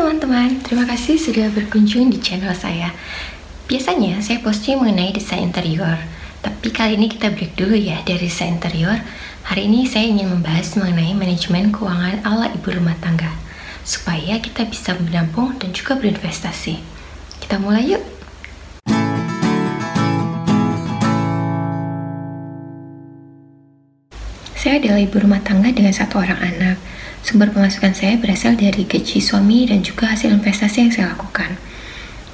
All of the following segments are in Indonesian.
teman-teman, terima kasih sudah berkunjung di channel saya. Biasanya saya posting mengenai desain interior, tapi kali ini kita break dulu ya dari desain interior. Hari ini saya ingin membahas mengenai manajemen keuangan ala ibu rumah tangga, supaya kita bisa menabung dan juga berinvestasi. Kita mulai yuk! Saya adalah ibu rumah tangga dengan 1 orang anak. Sumber pemasukan saya berasal dari gaji suami dan juga hasil investasi yang saya lakukan.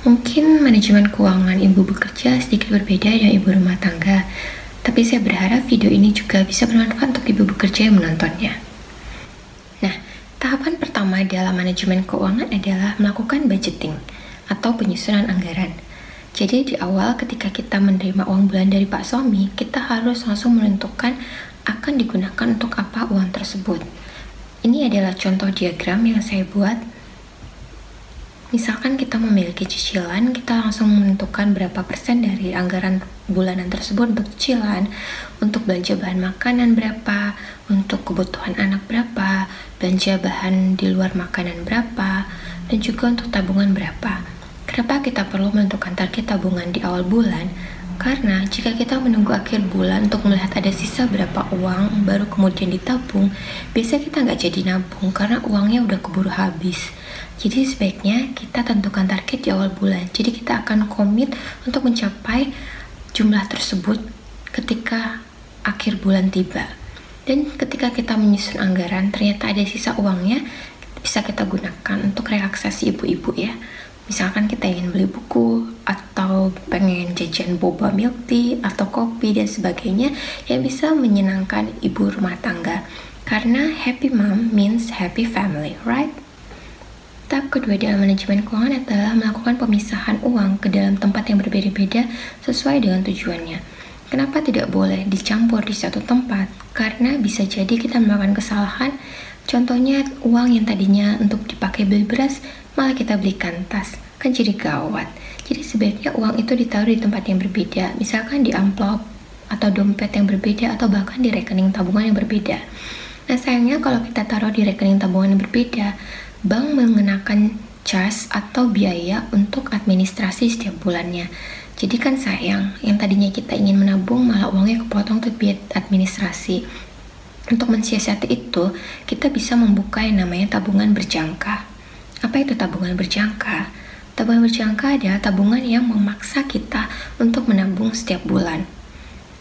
Mungkin manajemen keuangan ibu bekerja sedikit berbeda dengan ibu rumah tangga, tapi saya berharap video ini juga bisa bermanfaat untuk ibu bekerja yang menontonnya. Nah, tahapan pertama dalam manajemen keuangan adalah melakukan budgeting atau penyusunan anggaran. Jadi di awal ketika kita menerima uang bulan dari Pak Suami, kita harus langsung menentukan akan digunakan untuk apa uang tersebut. Ini adalah contoh diagram yang saya buat. Misalkan kita memiliki cicilan, kita langsung menentukan berapa persen dari anggaran bulanan tersebut untuk cicilan, untuk belanja bahan makanan berapa, untuk kebutuhan anak berapa, belanja bahan di luar makanan berapa, dan juga untuk tabungan berapa. Kenapa kita perlu menentukan target tabungan di awal bulan? Karena jika kita menunggu akhir bulan untuk melihat ada sisa berapa uang baru kemudian ditabung, biasanya kita nggak jadi nabung karena uangnya udah keburu habis. Jadi sebaiknya kita tentukan target di awal bulan. Jadi kita akan komit untuk mencapai jumlah tersebut ketika akhir bulan tiba. Dan ketika kita menyusun anggaran, ternyata ada sisa uangnya, bisa kita gunakan untuk relaksasi ibu-ibu ya. Misalkan kita ingin beli buku, atau pengen jajan boba milk tea, atau kopi, dan sebagainya yang bisa menyenangkan ibu rumah tangga. Karena happy mom means happy family, right? Tahap kedua dalam manajemen keuangan adalah melakukan pemisahan uang ke dalam tempat yang berbeda-beda sesuai dengan tujuannya. Kenapa tidak boleh dicampur di satu tempat? Karena bisa jadi kita melakukan kesalahan. Contohnya uang yang tadinya untuk dipakai beli beras, malah kita belikan tas, kan jadi gawat. Jadi sebaiknya uang itu ditaruh di tempat yang berbeda, misalkan di amplop atau dompet yang berbeda, atau bahkan di rekening tabungan yang berbeda. Nah sayangnya kalau kita taruh di rekening tabungan yang berbeda, bank mengenakan charge atau biaya untuk administrasi setiap bulannya. Jadi kan sayang, yang tadinya kita ingin menabung malah uangnya kepotong untuk biaya administrasi. Untuk mensiasati itu, kita bisa membuka yang namanya tabungan berjangka. Apa itu tabungan berjangka? Tabungan berjangka adalah tabungan yang memaksa kita untuk menabung setiap bulan.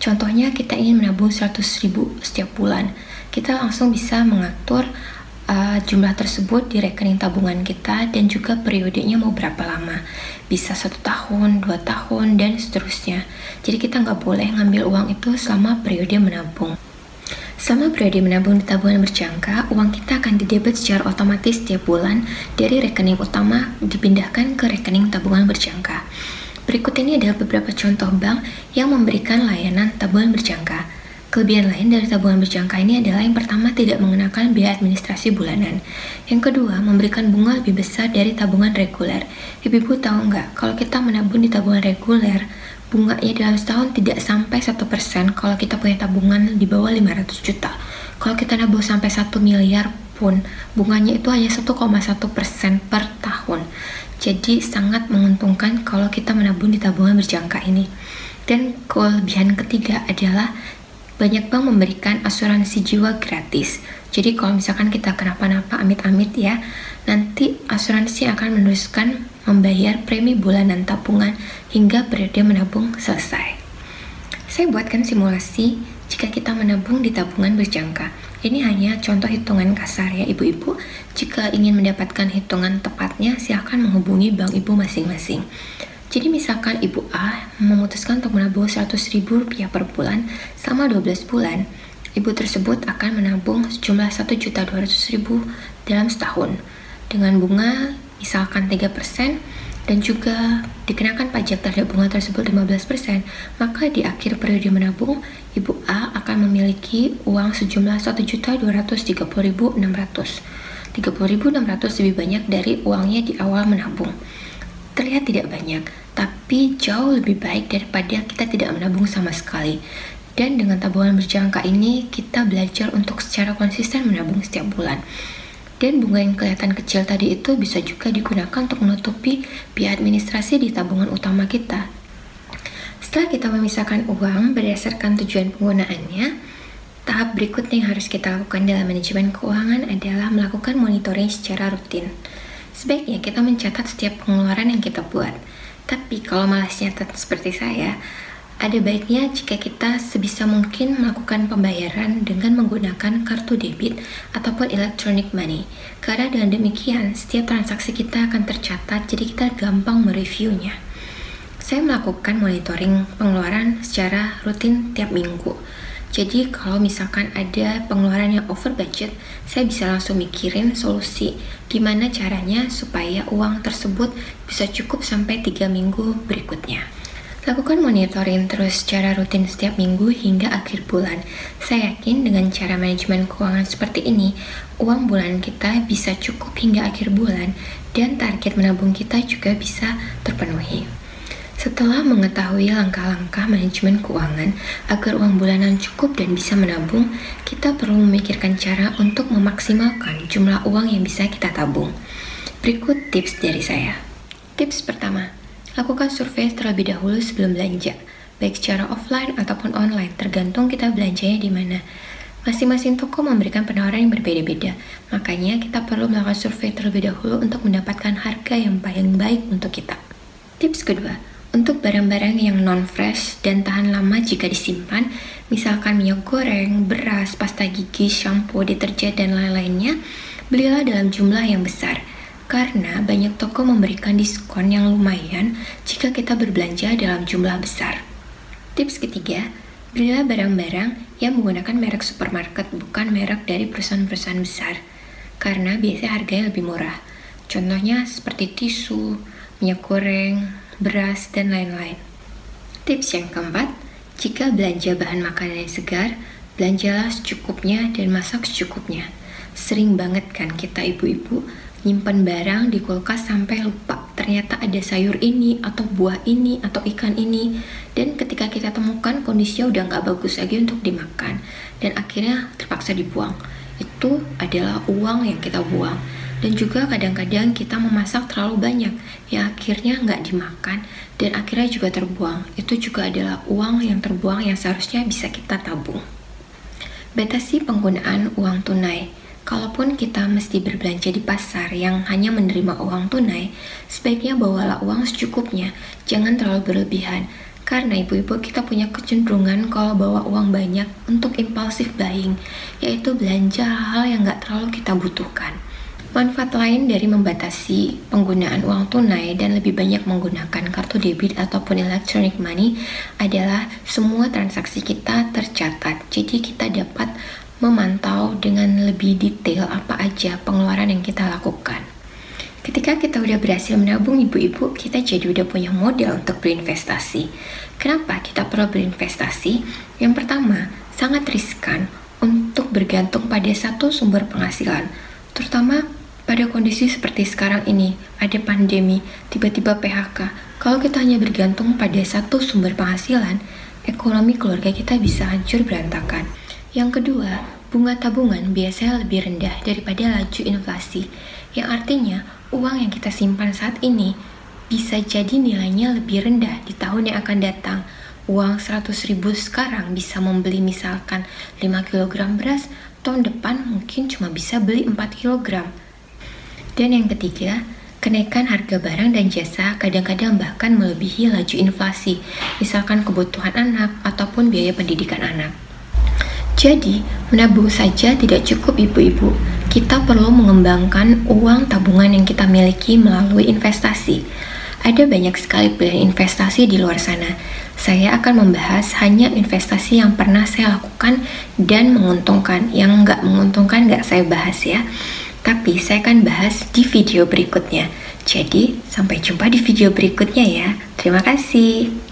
Contohnya kita ingin menabung 100.000 setiap bulan. Kita langsung bisa mengatur jumlah tersebut di rekening tabungan kita dan juga periodenya mau berapa lama. Bisa 1 tahun, 2 tahun, dan seterusnya. Jadi kita nggak boleh ngambil uang itu selama periode menabung. Selama periode menabung di tabungan berjangka, uang kita akan didebit secara otomatis setiap bulan dari rekening utama dipindahkan ke rekening tabungan berjangka. Berikut ini adalah beberapa contoh bank yang memberikan layanan tabungan berjangka. Kelebihan lain dari tabungan berjangka ini adalah yang pertama, tidak mengenakan biaya administrasi bulanan. Yang kedua, memberikan bunga lebih besar dari tabungan reguler. Ibu-ibu tahu nggak, kalau kita menabung di tabungan reguler, bunganya dalam setahun tidak sampai 1% kalau kita punya tabungan di bawah 500 juta. Kalau kita nabung sampai 1 miliar pun, bunganya itu hanya 1,1% per tahun. Jadi sangat menguntungkan kalau kita menabung di tabungan berjangka ini. Dan kelebihan ketiga adalah banyak bank memberikan asuransi jiwa gratis. Jadi kalau misalkan kita kenapa-napa, amit-amit ya, nanti asuransi akan meneruskan membayar premi bulanan tabungan hingga periode menabung selesai. Saya buatkan simulasi jika kita menabung di tabungan berjangka. Ini hanya contoh hitungan kasar ya ibu-ibu. Jika ingin mendapatkan hitungan tepatnya, silahkan menghubungi bank ibu masing-masing. Jadi misalkan ibu A memutuskan untuk menabung Rp100.000 per bulan selama 12 bulan, ibu tersebut akan menabung sejumlah Rp1.200.000 dalam setahun dengan bunga misalkan 3% dan juga dikenakan pajak terhadap bunga tersebut 15%, maka di akhir periode menabung, ibu A akan memiliki uang sejumlah Rp1.230.600. 30.600 lebih banyak dari uangnya di awal menabung. Terlihat tidak banyak, tapi jauh lebih baik daripada kita tidak menabung sama sekali. Dan dengan tabungan berjangka ini, kita belajar untuk secara konsisten menabung setiap bulan. Dan bunga yang kelihatan kecil tadi itu bisa juga digunakan untuk menutupi biaya administrasi di tabungan utama kita. Setelah kita memisahkan uang berdasarkan tujuan penggunaannya, tahap berikutnya yang harus kita lakukan dalam manajemen keuangan adalah melakukan monitoring secara rutin. Sebaiknya kita mencatat setiap pengeluaran yang kita buat. Tapi kalau malas nyatat seperti saya, ada baiknya jika kita sebisa mungkin melakukan pembayaran dengan menggunakan kartu debit ataupun electronic money. Karena dengan demikian, setiap transaksi kita akan tercatat, jadi kita gampang mereviewnya. Saya melakukan monitoring pengeluaran secara rutin tiap minggu. Jadi kalau misalkan ada pengeluaran yang over budget, saya bisa langsung mikirin solusi gimana caranya supaya uang tersebut bisa cukup sampai 3 minggu berikutnya. Lakukan monitoring terus secara rutin setiap minggu hingga akhir bulan. Saya yakin dengan cara manajemen keuangan seperti ini, uang bulan kita bisa cukup hingga akhir bulan dan target menabung kita juga bisa terpenuhi. Setelah mengetahui langkah-langkah manajemen keuangan agar uang bulanan cukup dan bisa menabung, kita perlu memikirkan cara untuk memaksimalkan jumlah uang yang bisa kita tabung. Berikut tips dari saya. Tips pertama, lakukan survei terlebih dahulu sebelum belanja, baik secara offline ataupun online, tergantung kita belanjanya di mana. Masing-masing toko memberikan penawaran yang berbeda-beda, makanya kita perlu melakukan survei terlebih dahulu untuk mendapatkan harga yang paling baik untuk kita. Tips kedua, untuk barang-barang yang non-fresh dan tahan lama jika disimpan, misalkan minyak goreng, beras, pasta gigi, shampoo, deterjen, dan lain-lainnya, belilah dalam jumlah yang besar. Karena banyak toko memberikan diskon yang lumayan jika kita berbelanja dalam jumlah besar. Tips ketiga, belilah barang-barang yang menggunakan merek supermarket, bukan merek dari perusahaan-perusahaan besar. Karena biasanya harganya lebih murah. Contohnya seperti tisu, minyak goreng, beras, dan lain-lain. Tips yang keempat, jika belanja bahan makanan yang segar, belanjalah secukupnya dan masak secukupnya. Sering banget kan kita ibu-ibu nyimpen barang di kulkas sampai lupa ternyata ada sayur ini atau buah ini atau ikan ini, dan ketika kita temukan kondisinya udah nggak bagus lagi untuk dimakan dan akhirnya terpaksa dibuang. Itu adalah uang yang kita buang. Dan juga kadang-kadang kita memasak terlalu banyak yang akhirnya nggak dimakan dan akhirnya juga terbuang. Itu juga adalah uang yang terbuang yang seharusnya bisa kita tabung. Batasi penggunaan uang tunai. Kalaupun kita mesti berbelanja di pasar yang hanya menerima uang tunai, sebaiknya bawalah uang secukupnya, jangan terlalu berlebihan. Karena ibu-ibu kita punya kecenderungan kalau bawa uang banyak untuk impulsif buying, yaitu belanja hal yang nggak terlalu kita butuhkan. Manfaat lain dari membatasi penggunaan uang tunai dan lebih banyak menggunakan kartu debit ataupun electronic money adalah semua transaksi kita tercatat. Jadi kita dapat memantau dengan lebih detail apa aja pengeluaran yang kita lakukan. Ketika kita udah berhasil menabung ibu-ibu, kita jadi udah punya modal untuk berinvestasi. Kenapa kita perlu berinvestasi? Yang pertama, sangat riskan untuk bergantung pada satu sumber penghasilan. Terutama pada kondisi seperti sekarang ini, ada pandemi, tiba-tiba PHK. Kalau kita hanya bergantung pada satu sumber penghasilan, ekonomi keluarga kita bisa hancur berantakan. Yang kedua, bunga tabungan biasanya lebih rendah daripada laju inflasi, yang artinya uang yang kita simpan saat ini bisa jadi nilainya lebih rendah di tahun yang akan datang. Uang 100.000 sekarang bisa membeli misalkan 5 kg beras, tahun depan mungkin cuma bisa beli 4 kg. Dan yang ketiga, kenaikan harga barang dan jasa kadang-kadang bahkan melebihi laju inflasi, misalkan kebutuhan anak ataupun biaya pendidikan anak. Jadi, menabung saja tidak cukup ibu-ibu. Kita perlu mengembangkan uang tabungan yang kita miliki melalui investasi. Ada banyak sekali pilihan investasi di luar sana. Saya akan membahas hanya investasi yang pernah saya lakukan dan menguntungkan. Yang nggak menguntungkan nggak saya bahas ya. Tapi saya akan bahas di video berikutnya. Jadi, sampai jumpa di video berikutnya ya. Terima kasih.